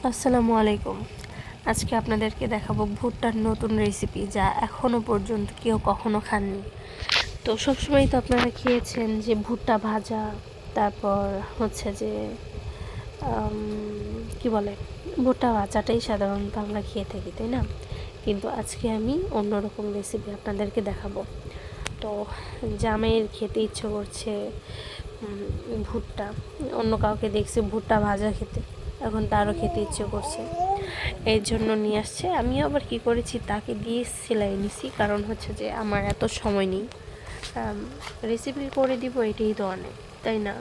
আসসালামু আলাইকুম। আজকে আপনাদেরকে দেখাবো ভুট্টার নতুন রেসিপি, যা এখনও পর্যন্ত কেউ কখনো খাননি। তো সবসময় তো আপনারা খেয়েছেন যে ভুট্টা ভাজা, তারপর হচ্ছে যে কি বলে, ভুট্টা ভাজাটাই সাধারণত আমরা খেয়ে থাকি, তাই না? কিন্তু আজকে আমি অন্যরকম রেসিপি আপনাদেরকে দেখাবো। তো জামাইয়ের খেতে ইচ্ছে করছে ভুট্টা, অন্য কাউকে দেখছি ভুট্টা ভাজা খেতে, এখন তারও খেতে ইচ্ছে করছে, এর জন্য নিয়ে আসছে। আমিও আবার কী করেছি, তাকে দিয়ে সেলাই নিছি, কারণ হচ্ছে যে আমার এত সময় নেই, রেসিপি করে দিব এটাই তো অনেক, তাই না?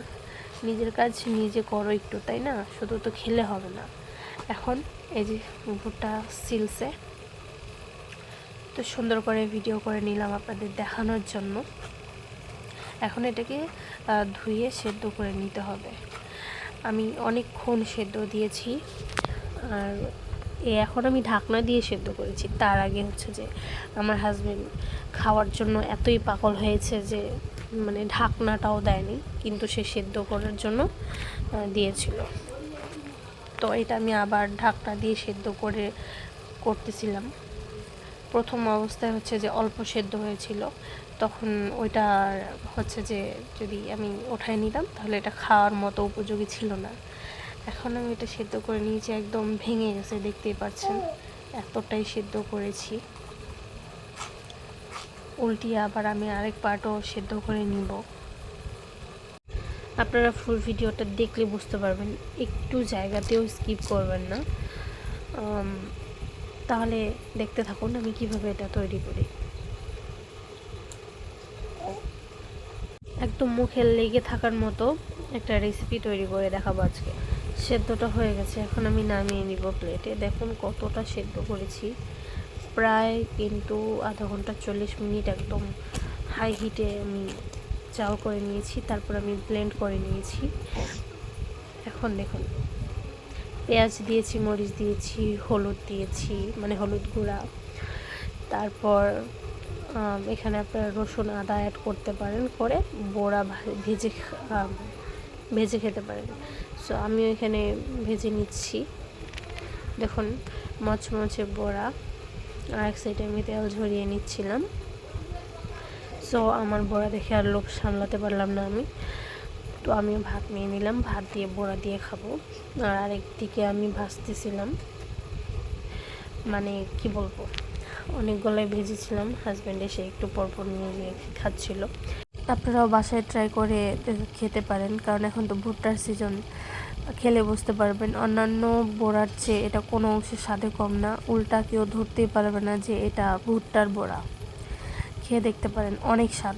নিজের কাজ নিজে করো একটু, তাই না? শুধু তো খেলে হবে না। এখন এই যে ভুট্টা সিলসে, তো সুন্দর করে ভিডিও করে নিলাম আপনাদের দেখানোর জন্য। এখন এটাকে ধুয়ে সেদ্ধ করে নিতে হবে। আমি অনেকক্ষণ সেদ্ধ দিয়েছি, আর এখন আমি ঢাকনা দিয়ে সেদ্ধ করেছি। তার আগে হচ্ছে যে আমার হাজব্যান্ড খাওয়ার জন্য এতই পাগল হয়েছে যে মানে ঢাকনাটাও দেয়নি, কিন্তু সে সেদ্ধ করার জন্য দিয়েছিল। তো এটা আমি আবার ঢাকনা দিয়ে সেদ্ধ করতেছিলাম। প্রথম অবস্থায় হচ্ছে যে অল্প সেদ্ধ হয়েছিল, তখন ওইটা হচ্ছে যে যদি আমি ওঠায় নিতাম তাহলে এটা খাওয়ার মতো উপযোগী ছিল না। এখন আমি এটা সেদ্ধ করে নিয়েছি, একদম ভেঙে গেছে, দেখতেই পাচ্ছেন এতটাই সেদ্ধ করেছি। উল্টিয়ে আবার আমি আরেক পার্টও সেদ্ধ করে নিব। আপনারা ফুল ভিডিওটা দেখলে বুঝতে পারবেন, একটু জায়গাতেও স্কিপ করবেন না। তাহলে দেখতে থাকুন আমি কিভাবে এটা তৈরি করি। একদম মুখে লেগে থাকার মতো একটা রেসিপি তৈরি করে দেখাবো আজকে। সেদ্ধটা হয়ে গেছে, এখন আমি নামিয়ে নিব প্লেটে। দেখুন কতটা সেদ্ধ করেছি, প্রায় কিন্তু আধা ঘন্টা 40 মিনিট একদম হাই হিটে আমি চাল করে নিয়েছি, তারপর আমি ব্লেন্ড করে নিয়েছি। এখন দেখুন পেঁয়াজ দিয়েছি, মরিচ দিয়েছি, হলুদ দিয়েছি, মানে হলুদ গুঁড়া, তারপর এখানে আপনারা রসুন আদা অ্যাড করতে পারেন, করে বড়া ভেজে খেতে পারেন। সো আমিও এখানে ভেজে নিচ্ছি। দেখুন মচমচে বড়া, আর এক সাইডে আমি তেল ঝরিয়ে নিচ্ছিলাম। সো আমার বড়া দেখে আর লোভ সামলাতে পারলাম না আমি, তো আমিও ভাত নিয়ে নিলাম, ভাত দিয়ে বড়া দিয়ে খাবো। আর আরেকদিকে আমি ভাজতেছিলাম, মানে কি বলবো, অনেকগুলোই ভেজেছিলাম। হাজব্যান্ড এসে একটু পরপর নিয়ে গিয়ে খাচ্ছিল। আপনারাও বাসায় ট্রাই করে খেতে পারেন, কারণ এখন তো ভুট্টার সিজন। খেলে বুঝতে পারবেন অন্যান্য বড়ার চেয়ে এটা কোনো অংশে স্বাদে কম না, উল্টা কেউ ধরতেই পারবে না যে এটা ভুট্টার বড়া। খেয়ে দেখতে পারেন, অনেক স্বাদ।